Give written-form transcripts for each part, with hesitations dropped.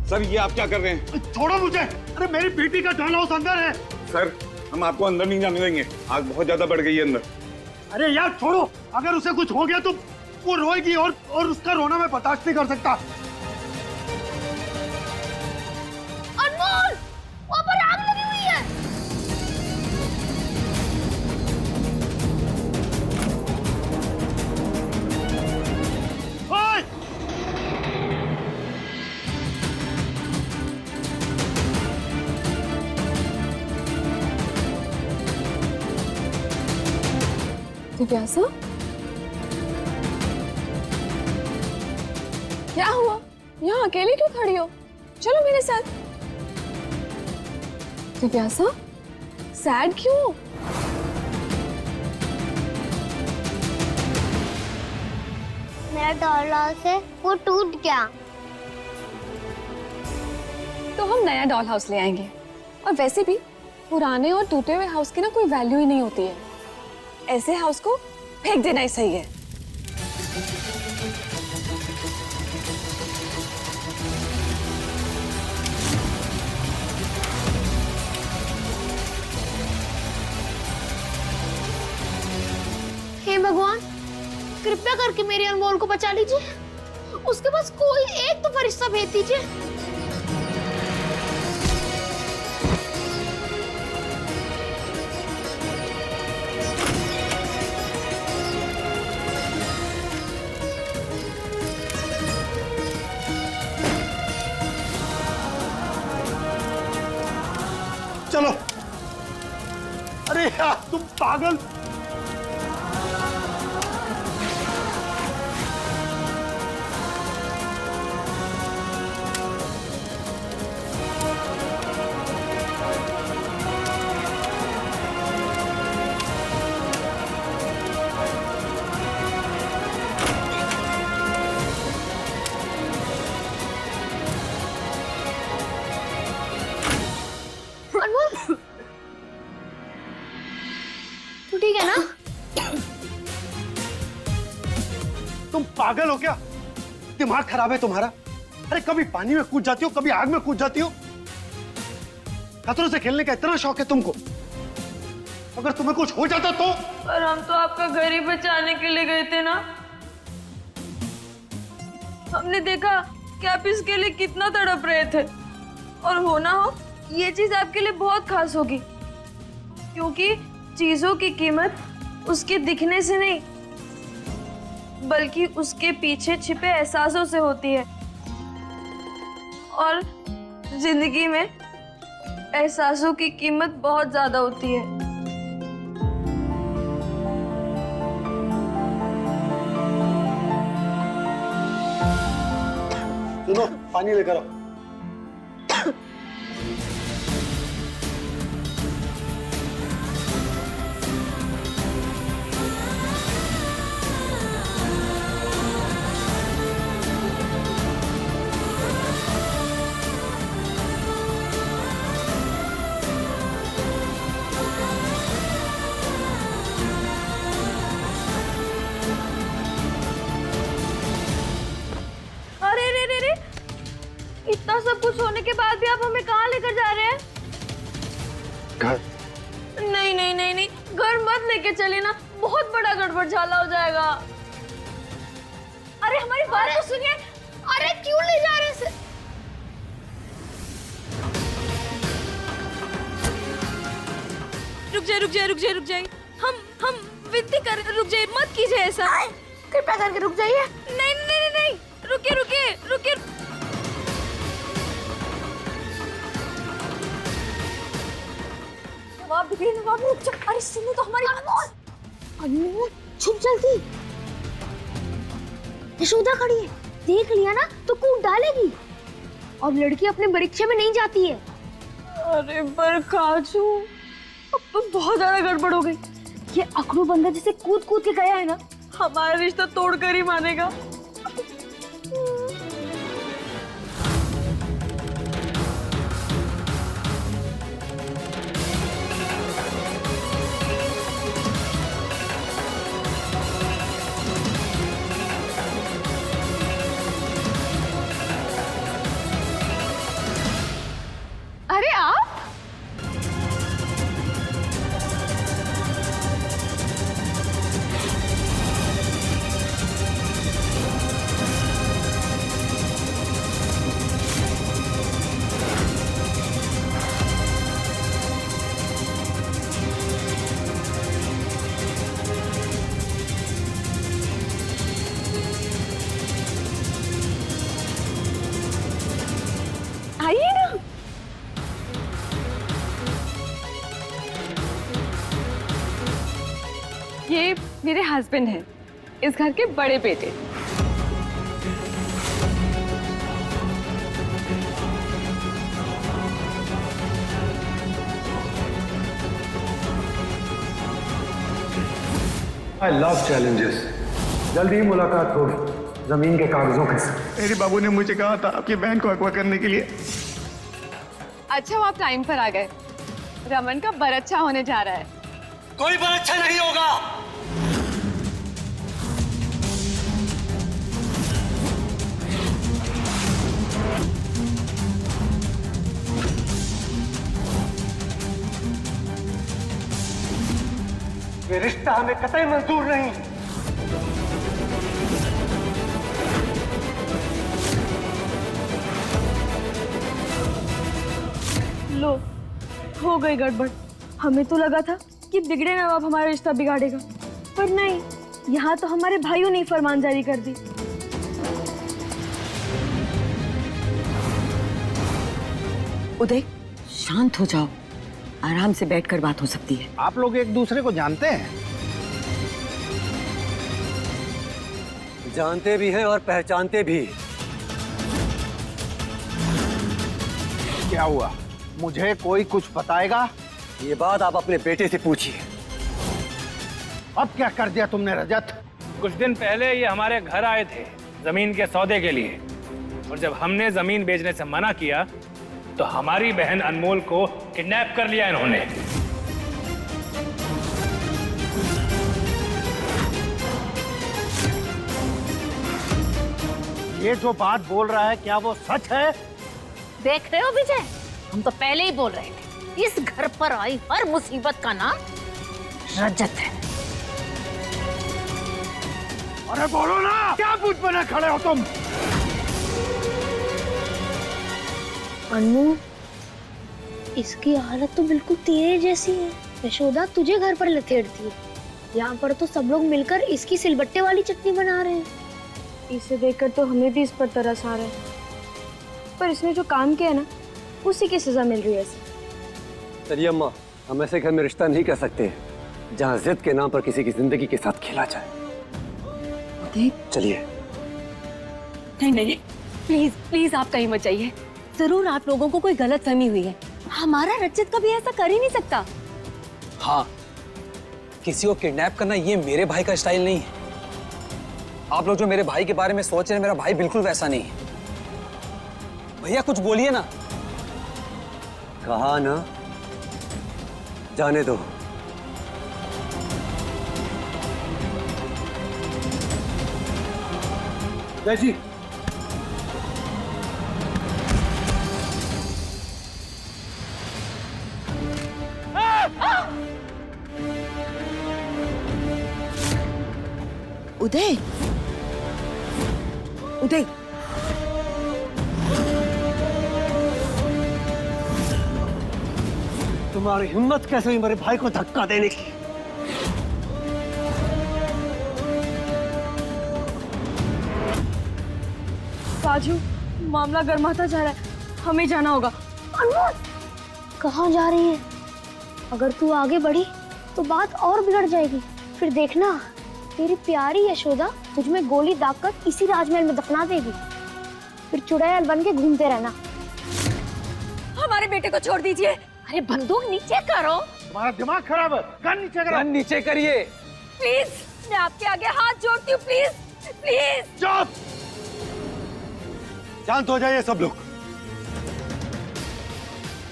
Sir ये आप क्या कर रहे हैं? छोड़ो मुझे। अरे मेरी बेटी का डॉल हाउस अंदर है। सर हम आपको अंदर नहीं जाने देंगे, आग बहुत ज्यादा बढ़ गई है अंदर। अरे यार छोड़ो, अगर उसे कुछ हो गया तो वो रोएगी और उसका रोना मैं बर्दाश्त नहीं कर सकता। अनमोल, वहाँ पर आग लगी हुई है। ओए! दिव्यासा, क्या हुआ? यहाँ अकेले क्यों खड़ी हो? चलो मेरे साथ। दिव्यासा, सैड क्यों? मेरा डॉल हाउस है, वो टूट गया। तो हम नया डॉल हाउस ले आएंगे। और वैसे भी पुराने और टूटे हुए हाउस की ना कोई वैल्यू ही नहीं होती है। ऐसे हाउस को फेंक देना ही सही है। हे भगवान, कृपया करके मेरे अनमोल को बचा लीजिए। उसके पास कोई एक तो फरिश्ता भेज दीजिए। चलो। अरे यार तुम पागल। अनमोल, तू ठीक है ना? तुम पागल हो क्या? दिमाग खराब है तुम्हारा? अरे कभी पानी में कूद जाती हो, कभी आग में कूद जाती हो। खतरों से खेलने का इतना शौक है तुमको? अगर तुम्हें कुछ हो जाता तो? पर हम तो आपका घर ही बचाने के लिए गए थे ना। हमने देखा कि आप इसके लिए कितना तड़प रहे थे। और हो ना हो, ये चीज आपके लिए बहुत खास होगी, क्योंकि चीजों की कीमत उसके दिखने से नहीं, बल्कि उसके पीछे छिपे एहसासों से होती है। और जिंदगी में एहसासों की कीमत बहुत ज्यादा होती है। सुनो, पानी लेकर आओ। अरे रे रे रे, इतना सब कुछ होने के बाद भी आप हमें कहाँ लेकर जा रहे हैं? घर। नहीं नहीं नहीं नहीं, घर मत लेके चले ना, बहुत बड़ा गड़बड़झाला हो जाएगा। अरे हमारी बात तो सुनिए। अरे क्यों ले जा रहे हैं? रुक जाइए रुक जाइए रुक जाइए रुक जाइए, हम विनती कर, रुक जाइए, मत कीजिए ऐसा। कृपया करके रुक जाइए। नहीं नहीं नहीं नहीं, रुकिए रुकिए रुकिए। नवाब रुकिए, नवाब रुक जाओ। अरे सुनो तो हमारी बात। अनमोल छुप जल्दी। यशोदा खड़ी है, देख लिया ना तो कूद डालेगी। और लड़की अपने परीक्षा में नहीं जाती है। अरे पर काजू, अब तो बहुत ज्यादा गड़बड़ हो गई। ये अकड़ू बंदा जिसे कूद कूद के गया है ना, हमारा रिश्ता तोड़कर ही मानेगा। हस्बैंड हैं, इस घर के बड़े बेटे। I love challenges. जल्दी ही मुलाकात हो जमीन के कागजों के साथ। मेरे बाबू ने मुझे कहा था आपकी बहन को अगवा करने के लिए। अच्छा, वो आप टाइम पर आ गए। रमन का बरच्छा होने जा रहा है। कोई बरच्छा नहीं होगा। ये रिश्ता हमें कतई मंजूर नहीं। लो, हो गई गड़बड़। हमें तो लगा था कि बिगड़े नवाब हमारा रिश्ता बिगाड़ेगा, पर नहीं, यहाँ तो हमारे भाइयों ने फरमान जारी कर दी। उदय, शांत हो जाओ, आराम से बैठकर बात हो सकती है। आप लोग एक दूसरे को जानते हैं? जानते भी हैं और पहचानते भी। क्या हुआ? मुझे कोई कुछ बताएगा? ये बात आप अपने बेटे से पूछिए। अब क्या कर दिया तुमने रजत? कुछ दिन पहले ये हमारे घर आए थे जमीन के सौदे के लिए, और जब हमने जमीन बेचने से मना किया तो हमारी बहन अनमोल को किडनैप कर लिया इन्होंने। ये जो बात बोल रहा है क्या वो सच है? देख रहे हो विजय, हम तो पहले ही बोल रहे थे, इस घर पर आई हर मुसीबत का नाम रजत है। अरे बोलो ना, क्या पूछ बने खड़े हो तुम? अनु, इसकी हालत तो बिल्कुल तेरे जैसी है। यशोदा तुझे घर पर लथेड़ती है, यहाँ पर तो सब लोग मिलकर इसकी सिलबट्टे वाली चटनी बना रहे हैं। इसे देखकर तो हमें भी इस पर तरस आ रहा है, पर इसने जो काम किया है ना, उसी की सजा मिल रही है इसे। चलिए अम्मा, हम ऐसे घर में रिश्ता नहीं कर सकते जहाँ जिद के नाम पर किसी की जिंदगी के साथ खेला जाए। चलिए। नहीं नहीं, प्लीज प्लीज आप कहीं मत जाइए। जरूर आप लोगों को कोई गलतफहमी हुई है। हमारा रजत कभी ऐसा कर ही नहीं सकता। हाँ, किसी को किडनैप करना ये मेरे भाई का स्टाइल नहीं है। आप लोग जो मेरे भाई के बारे में सोच रहे हैं, मेरा भाई बिल्कुल वैसा नहीं है। भैया कुछ बोलिए ना। कहा ना, जाने दो। जय जी। उदय, उदय, तुम्हारी हिम्मत कैसे हुई मेरे भाई को धक्का देने की? राजू, मामला गर्माता जा रहा है, हमें जाना होगा। अनमोल, कहाँ जा रही है? अगर तू आगे बढ़ी तो बात और बिगड़ जाएगी। फिर देखना, तेरी प्यारी यशोदा तुझमें गोली दागकर इसी राजमहल में दफना देगी। फिर चुड़ैल बन के घूमते रहना। हमारे बेटे को छोड़ दीजिए। अरे बंदूक नीचे करो। तुम्हारा दिमाग खराब है। गन नीचे करो। गन नीचे करिए। प्लीज, मैं आपके आगे हाथ जोड़ती हूँ, प्लीज प्लीज। चुप! शांत हो जाइए सब लोग।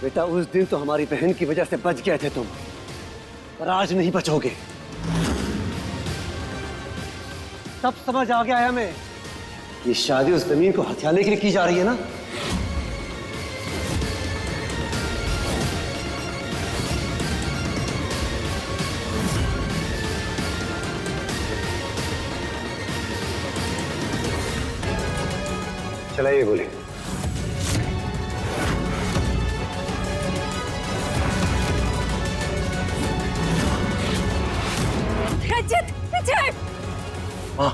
बेटा, उस दिन तो हमारी बहन की वजह से बच गए थे तुम, पर आज नहीं बचोगे। तब समझ आ गया है हमें, ये शादी उस जमीन को हथियाने के लिए की जा रही है ना। चलाइए गोली। रजत, रजत। हाँ,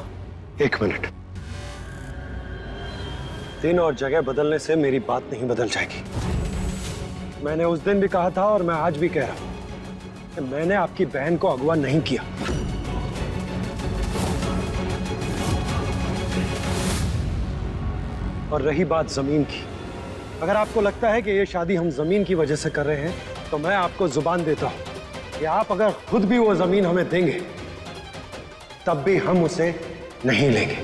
एक मिनट। दिन और जगह बदलने से मेरी बात नहीं बदल जाएगी। मैंने उस दिन भी कहा था और मैं आज भी कह रहा हूं कि मैंने आपकी बहन को अगवा नहीं किया। और रही बात जमीन की, अगर आपको लगता है कि ये शादी हम जमीन की वजह से कर रहे हैं, तो मैं आपको जुबान देता हूं कि आप अगर खुद भी वो जमीन हमें देंगे, तब भी हम उसे नहीं लेंगे।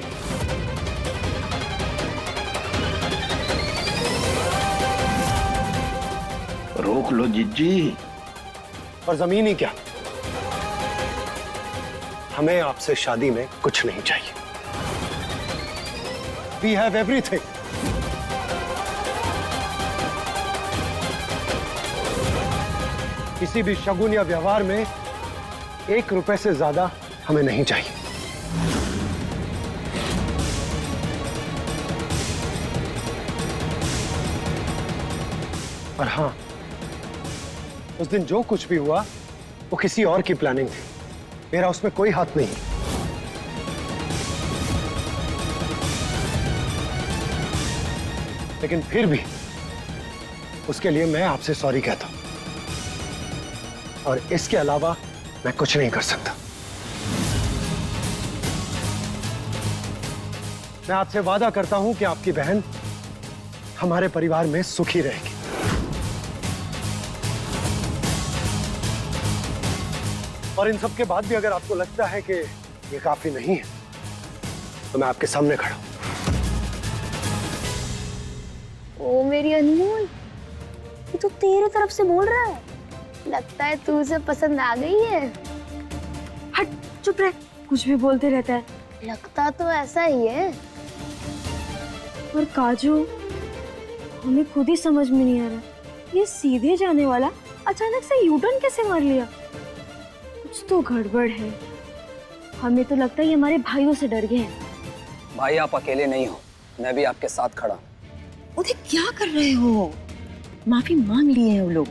रोक लो जिज्जी। और जमीन ही क्या, हमें आपसे शादी में कुछ नहीं चाहिए। We have everything. किसी भी शगुन या व्यवहार में 1 रुपए से ज्यादा हमें नहीं चाहिए। और हाँ, उस दिन जो कुछ भी हुआ वो किसी और की प्लानिंग थी, मेरा उसमें कोई हाथ नहीं। लेकिन फिर भी उसके लिए मैं आपसे सॉरी कहता हूं, और इसके अलावा मैं कुछ नहीं कर सकता। मैं आपसे वादा करता हूं कि आपकी बहन हमारे परिवार में सुखी रहेगी। और इन सब के बाद भी अगर आपको लगता है कि ये काफी नहीं है, तो मैं आपके सामने खड़ा हूं। ओ मेरी अनमोल, ये तो तेरे तरफ से बोल रहा है। लगता है तू उसे पसंद आ गई है। हट, चुप रह, कुछ भी बोलते रहता है। लगता तो ऐसा ही है। और काजू, हमें खुद ही समझ में नहीं आ रहा, ये सीधे जाने वाला अचानक से यूटर्न कैसे मार लिया। कुछ तो गड़बड़ है। हमें तो लगता है ये हमारे भाइयों से डर गए हैं। भाई आप अकेले नहीं हो, मैं भी आपके साथ खड़ा हूं। उधर क्या कर रहे हो? माफी मांग लिए हैं वो लोग,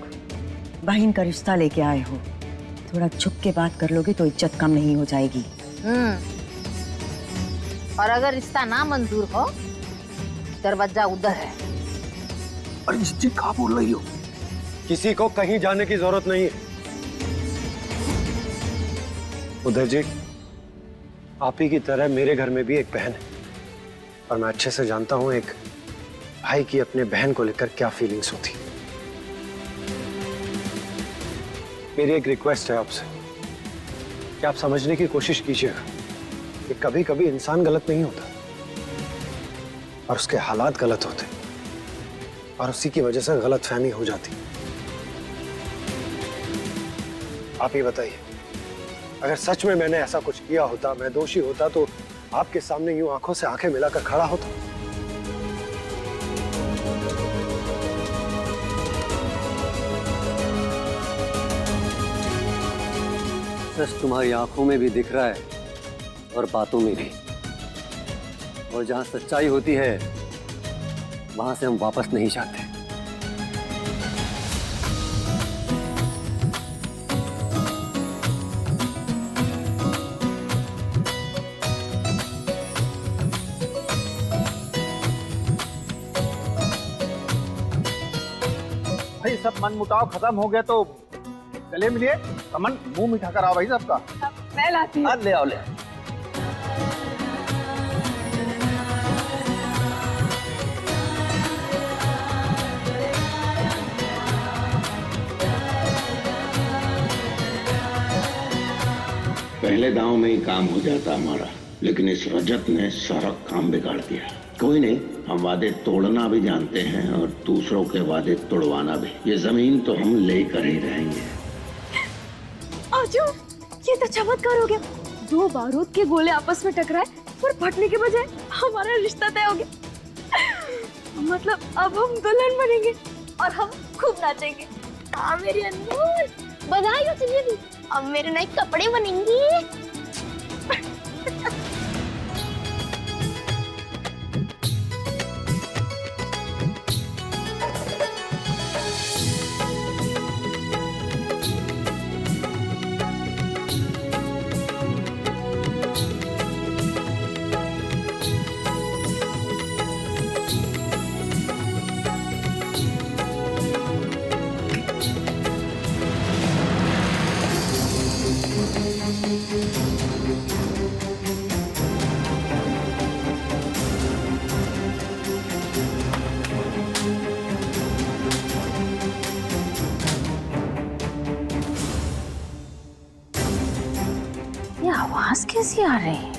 बहन का रिश्ता लेके आए हो। थोड़ा झुक के बात कर लोगे तो इज्जत कम नहीं हो जाएगी। और अगर रिश्ता ना मंजूर हो, दरवाजा उधर है। अरे जिज्जी कहाँ बोल रही हो? किसी को कहीं जाने की जरूरत नहीं है। उदय जी, आप ही की तरह मेरे घर में भी एक बहन है, और मैं अच्छे से जानता हूं एक भाई की अपने बहन को लेकर क्या फीलिंग्स होती। मेरी एक रिक्वेस्ट है आपसे कि आप समझने की कोशिश कीजिएगा कि कभी कभी इंसान गलत नहीं होता, और उसके हालात गलत होते, और उसी की वजह से गलतफहमी हो जाती। आप ही बताइए, अगर सच में मैंने ऐसा कुछ किया होता, मैं दोषी होता, तो आपके सामने यूं आंखों से आंखें मिलाकर खड़ा होता? सच तुम्हारी आंखों में भी दिख रहा है और बातों में भी, और जहां सच्चाई होती है वहां से हम वापस नहीं जाते। भाई सब मन मुटाव खत्म हो गया तो गले मिलिए। अमन, मुंह मीठा करा भाई सबका। मैं लाती हूँ। ले आओ, ले। पहले दांव में ही काम हो जाता हमारा, लेकिन इस रजत ने सारा काम बिगाड़ दिया। कोई नहीं, हम वादे तोड़ना भी जानते हैं और दूसरों के वादे तोड़वाना भी। ये जमीन तो हम लेकर ही रहेंगे। आजू, ये तो चमत्कार हो गया। 2 बारूद के गोले आपस में टकराए और फटने के बजाय हमारा रिश्ता तय हो गया। मतलब अब हम दुल्हन बनेंगे और हम खूब नाचेंगे। हाँ मेरी अनमोल, बधाई हो तुझे भी। अब मेरे नए कपड़े बनेंगे। आवाज कैसी आ रही है?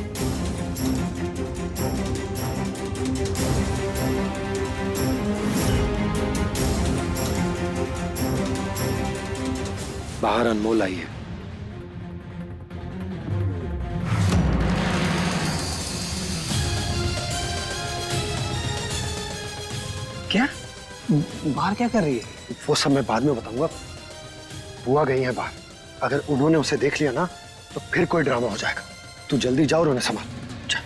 बाहर अनमोल आई है। क्या? बाहर क्या कर रही है? वो सब मैं बाद में बताऊंगा। बुआ गई है बाहर, अगर उन्होंने उसे देख लिया ना तो फिर कोई ड्रामा हो जाएगा। तू जल्दी जाओ और उन्हें संभाल। जा।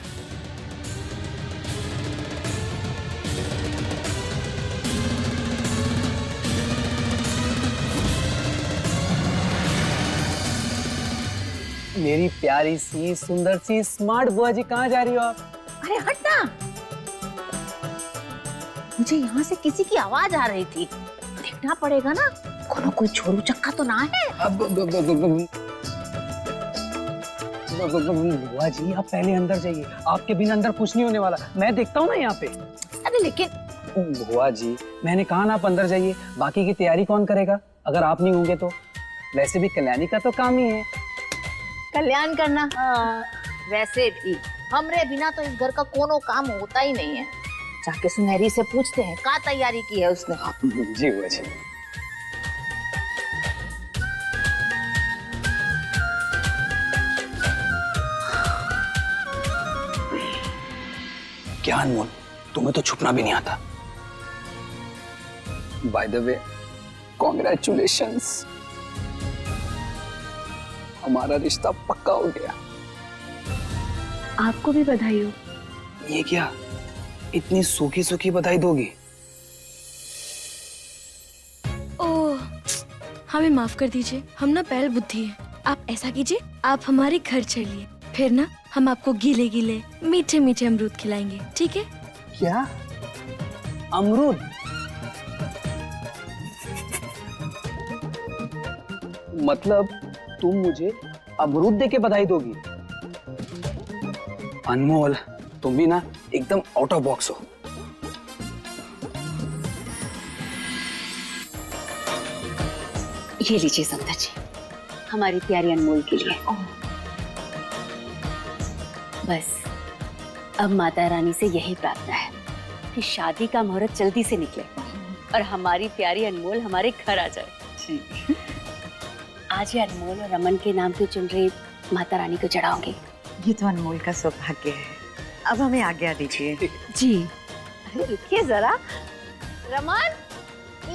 मेरी प्यारी सी सुंदर सी स्मार्ट बुआ जी, कहाँ जा रही हो आप? अरे हटना, मुझे यहाँ से किसी की आवाज आ रही थी, देखना पड़ेगा ना कोनो कोई छोरू चक्का तो ना है। बुआ जी आप पहले अंदर जाइए, आपके बिना अंदर कुछ नहीं होने वाला, मैं देखता हूँ ना यहाँ पे। अरे लेकिन बुआ जी मैंने कहा ना आप अंदर जाइए, बाकी की तैयारी कौन करेगा अगर आप नहीं होंगे तो? वैसे भी कल्याणी का तो काम ही है कल्याण करना। हाँ, वैसे भी हमरे बिना तो इस घर का कोनो काम होता ही नहीं है। जाके सुनहरी से पूछते हैं क्या तैयारी की है उसने। जी बुआ जी। क्या अनमोल, तुम्हें तो छुपना भी नहीं आता। बाय द वे कॉन्ग्रेचुलेशंस, हमारा रिश्ता पक्का हो गया। आपको भी बधाई हो। ये क्या, इतनी सूखी सूखी बधाई दोगी? ओह, हमें माफ कर दीजिए, हम ना बैल बुद्धि है। आप ऐसा कीजिए, आप हमारे घर चलिए, फिर ना हम आपको गीले गीले मीठे मीठे अमरूद खिलाएंगे, ठीक है? क्या अमरूद? मतलब तुम मुझे अमरूद दे के बधाई दोगी? अनमोल तुम भी ना एकदम आउट ऑफ बॉक्स हो। ये लीजिए संता जी, हमारी प्यारी अनमोल के लिए। बस अब माता रानी से यही प्रार्थना है कि शादी का मुहूर्त जल्दी से निकले और हमारी प्यारी अनमोल हमारे घर आ जाए। आज ये अनमोल और रमन के नाम की चुनरी माता रानी को चढ़ाओगे। ये तो अनमोल का सौभाग्य है। अब हमें आज्ञा दीजिए। जी। अरे रुकिए जरा, रमन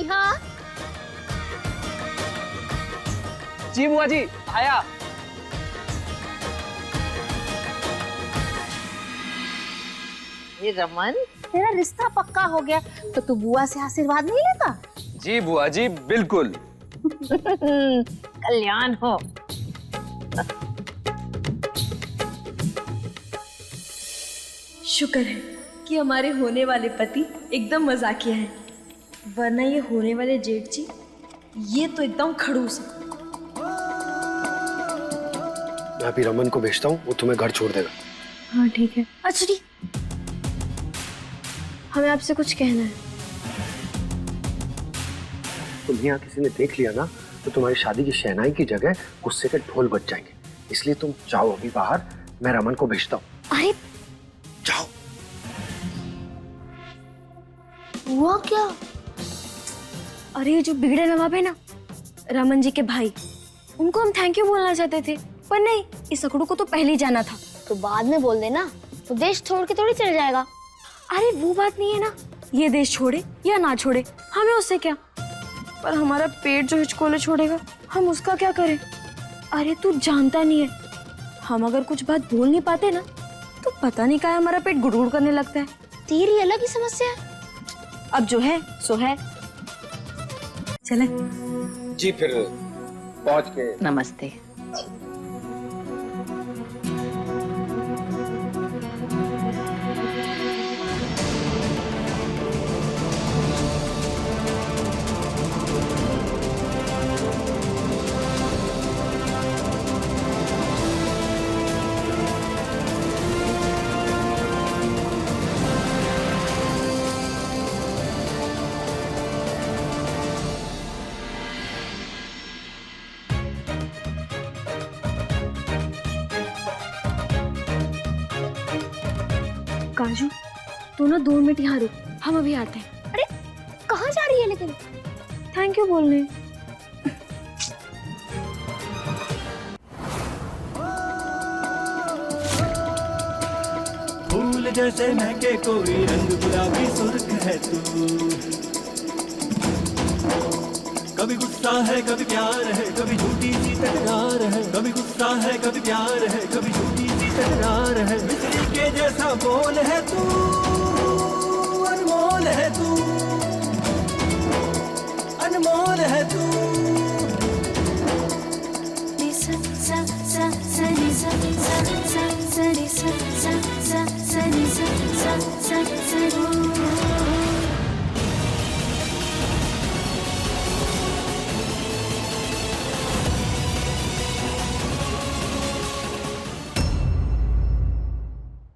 यहाँ। जी बुआ जी आया। रमन तेरा रिश्ता पक्का हो गया तो तू बुआ से आशीर्वाद नहीं लेता? जी बुआ जी बिल्कुल। कल्याण हो। शुक्र है कि हमारे होने वाले पति एकदम मजाकिया हैं, वरना ये होने वाले जेठ जी ये तो एकदम खड़ूस है। मैं अभी रमन को भेजता हूँ, वो तुम्हें घर छोड़ देगा। हाँ ठीक है। अच्छा जी, हमें आपसे कुछ कहना है। तुम्हें यहाँ किसी ने देख लिया ना तो तुम्हारी शादी की शहनाई की जगह गुस्से के ढोल बज जाएंगे, इसलिए तुम जाओ अभी बाहर, मैं रमन को भेजता हूँ। अरे जाओ। हुआ क्या? अरे ये जो बिगड़े नवाब है ना, रमन जी के भाई, उनको हम थैंक यू बोलना चाहते थे, पर नहीं, इस अकड़ू को तो पहले ही जाना था। तो बाद में बोल देना, तो देश छोड़ के थोड़ी चले जाएगा। अरे वो बात नहीं है ना, ये देश छोड़े या ना छोड़े हमें उससे क्या, पर हमारा पेट जो हिचकोले छोड़ेगा हम उसका क्या करें? अरे तू जानता नहीं है, हम अगर कुछ बात बोल नहीं पाते ना तो पता नहीं क्या हमारा पेट गुड़गुड़ करने लगता है। तेरी अलग ही समस्या है। अब जो है सो है। चले। जी फिर पहुंच के। नमस्ते। तू ना 2 मिनट यहाँ रुक, हम अभी आते हैं। अरे कहाँ जा रही है लेकिन? थैंक यू बोलने। फूल जैसे महके कोई रंग गुलाबी सुर्ख है तू, कभी गुस्सा है कभी प्यार है, कभी झूठी सी तकरार है, कभी गुस्सा है कभी प्यार है, कभी झूठी सी तकरार है। मिस्री के जैसा बोल है तू, अनमोल है तू, अनमोल है तू। सा